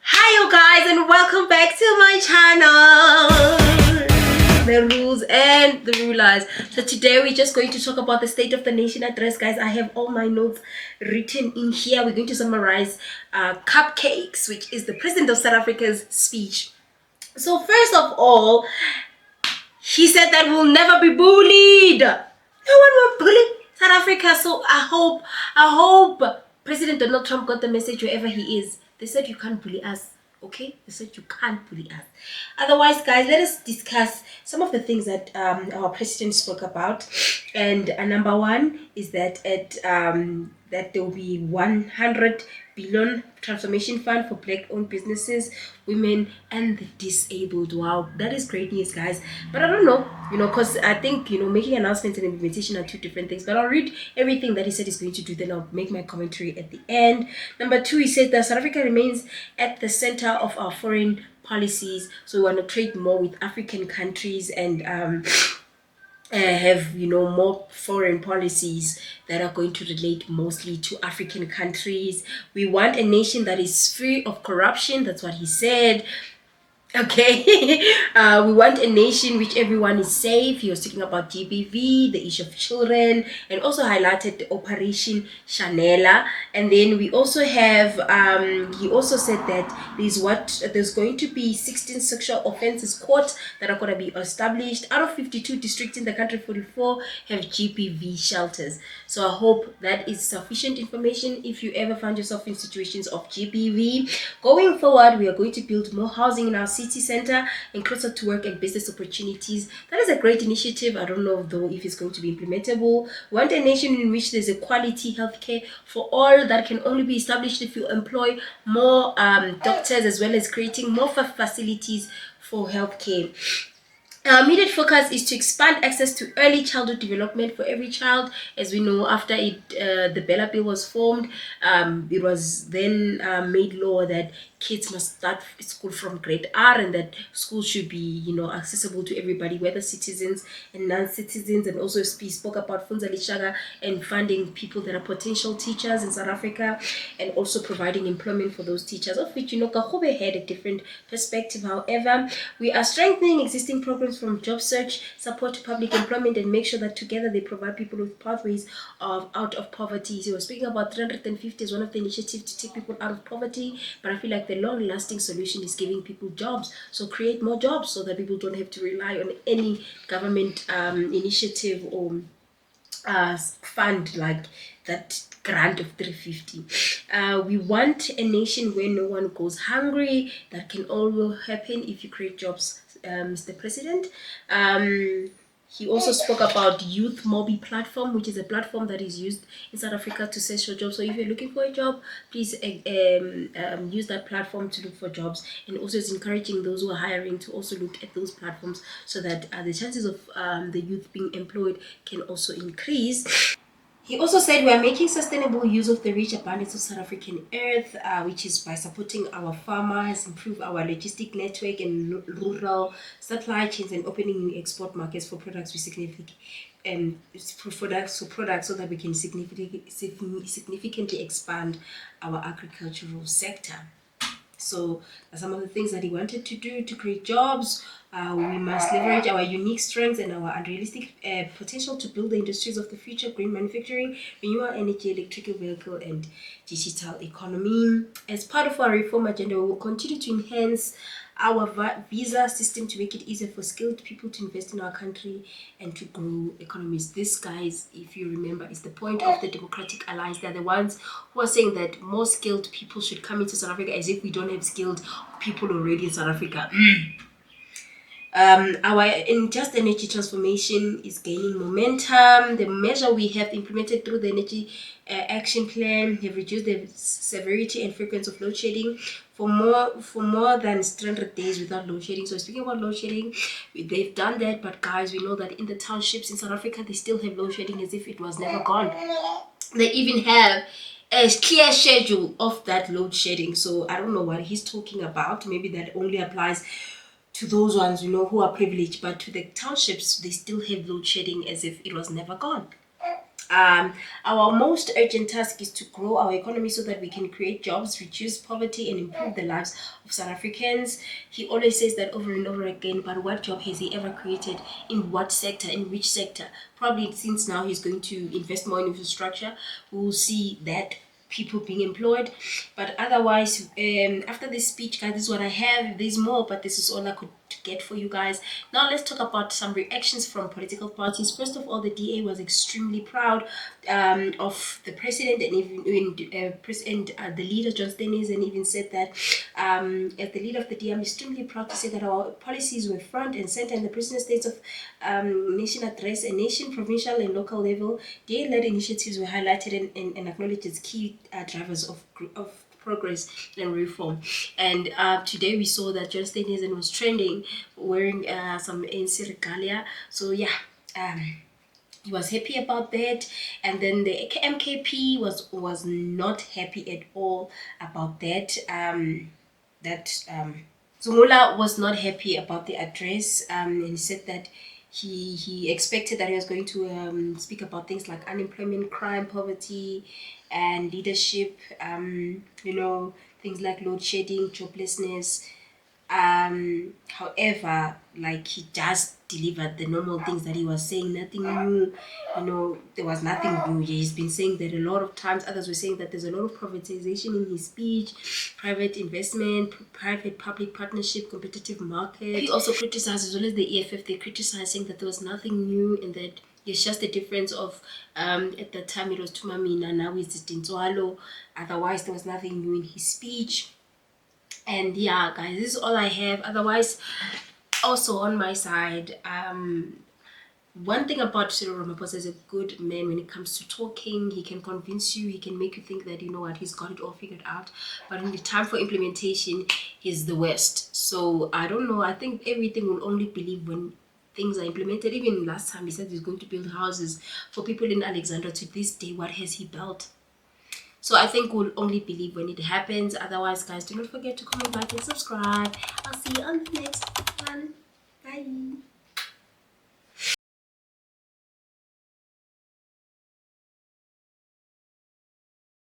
Hi you guys and welcome back to my channel. The rules and the rulers. So today we're just going to talk about the State of the Nation address, guys. I have all my notes written in here. We're going to summarize Cupcakes, which is the President of South Africa's speech. So first of all, he said that we'll never be bullied. No one will bully South Africa. So I hope President Donald Trump got the message wherever he is. They said you can't bully us. Okay? They said you can't bully us. Otherwise, guys, let us discuss some of the things that our president spoke about. And number one is that that there will be 100 billion transformation fund for black-owned businesses, women, and the disabled. Wow, that is great news, guys. But I don't know, because I think making announcements and implementation are two different things. But I'll read everything that he said he's going to do, then I'll make my commentary at the end. Number two, he said that South Africa remains at the center of our foreign policies, so we want to trade more with African countries and have more foreign policies that are going to relate mostly to African countries. We want a nation that is free of corruption. That's what he said. Okay, we want a nation which everyone is safe. He was talking about GBV, the issue of children, and also highlighted the Operation Chanela. And then we also have, he also said that there's going to be 16 sexual offences courts that are going to be established. Out of 52 districts in the country, 44 have GBV shelters. So I hope that is sufficient information if you ever find yourself in situations of GBV. Going forward, we are going to build more housing in our city center and closer to work and business opportunities. That is a great initiative. I don't know though if it's going to be implementable. We want a nation in which there's a quality healthcare for all that can only be established if you employ more doctors, as well as creating more facilities for healthcare. Our immediate focus is to expand access to early childhood development for every child. As we know, after the Bella Bill was formed, it was then made law that kids must start school from grade R, and that school should be, accessible to everybody, whether citizens and non-citizens. And also we spoke about Funza Lishaga and funding people that are potential teachers in South Africa, and also providing employment for those teachers, of which, Kahobe had a different perspective. However, we are strengthening existing programs from job search, support to public employment, and make sure that together they provide people with pathways out of poverty. So we're speaking about 350 as one of the initiatives to take people out of poverty, but I feel like the long-lasting solution is giving people jobs. So create more jobs so that people don't have to rely on any government initiative or fund like that grant of 350. We want a nation where no one goes hungry. That can all happen if you create jobs, Mr. President. He also spoke about Youth Mobi platform, which is a platform that is used in South Africa to search for jobs. So if you're looking for a job, please use that platform to look for jobs. And also it's encouraging those who are hiring to also look at those platforms so that the chances of the youth being employed can also increase. He also said we are making sustainable use of the rich abundance of South African earth, which is by supporting our farmers, improve our logistic network and rural supply chains, and opening new export markets for products with significant products so that we can significantly expand our agricultural sector. So some of the things that he wanted to do to create jobs. We must leverage our unique strengths and our unrealistic potential to build the industries of the future: green manufacturing, renewable energy, electrical vehicle, and digital economy. As part of our reform agenda, we will continue to enhance our visa system to make it easier for skilled people to invest in our country and to grow economies. This, guys, if you remember, is the point of the Democratic Alliance. They're the ones who are saying that more skilled people should come into South Africa, as if we don't have skilled people already in South Africa. Our just energy transformation is gaining momentum. The measure we have implemented through the energy action plan have reduced the severity and frequency of load shedding for more than 300 days without load shedding. So speaking about load shedding, they've done that, but guys, we know that in the townships in South Africa they still have load shedding as if it was never gone. They even have a clear schedule of that load shedding. So I don't know what he's talking about. Maybe that only applies to those ones who are privileged, but to the townships they still have load shedding as if it was never gone. Um, our most urgent task is to grow our economy so that we can create jobs, reduce poverty, and improve the lives of South Africans. He always says that over and over again, but what job has he ever created? In what sector? In which sector? Probably since now he's going to invest more in infrastructure, we'll see that people being employed. But otherwise, after this speech, guys, this is what I have. There's more, but this is all I could get for you guys. Now let's talk about some reactions from political parties. First of all, the DA was extremely proud of the president, and even the leader John Stenizen even said that as the leader of the DA, I'm extremely proud to say that our policies were front and center in the president states of nation address, a nation, provincial and local level. DA-led initiatives were highlighted and acknowledged as key drivers of progress and reform. And today we saw that John Stenizen was trending wearing some ANC regalia. So yeah, he was happy about that. And then the MKP was not happy at all about that. Zungula was not happy about the address, and he said that he expected that he was going to speak about things like unemployment, crime, poverty, and leadership. Things like load shedding, joblessness. However, like he just delivered the normal things that he was saying, nothing new. There was nothing new. He's been saying that a lot of times. Others were saying that there's a lot of privatization in his speech, private investment, private public partnership, competitive market. He also criticized, as well as the EFF, they criticized, saying that there was nothing new and that it's just a difference of at that time it was Tumamina, now it's Tintswalo. Otherwise, there was nothing new in his speech. And yeah, guys, this is all I have. Otherwise, also on my side, one thing about Cyril Ramaphosa is a good man when it comes to talking. He can convince you, he can make you think that you know what, he's got it all figured out. But in the time for implementation, he's the worst. So I don't know. I think everything will only believe when things are implemented. Even last time he said he's going to build houses for people in Alexandra. To this day, what has he built? So I think we'll only believe when it happens. Otherwise, guys, do not forget to comment, like, and subscribe. I'll see you on the next one. Bye.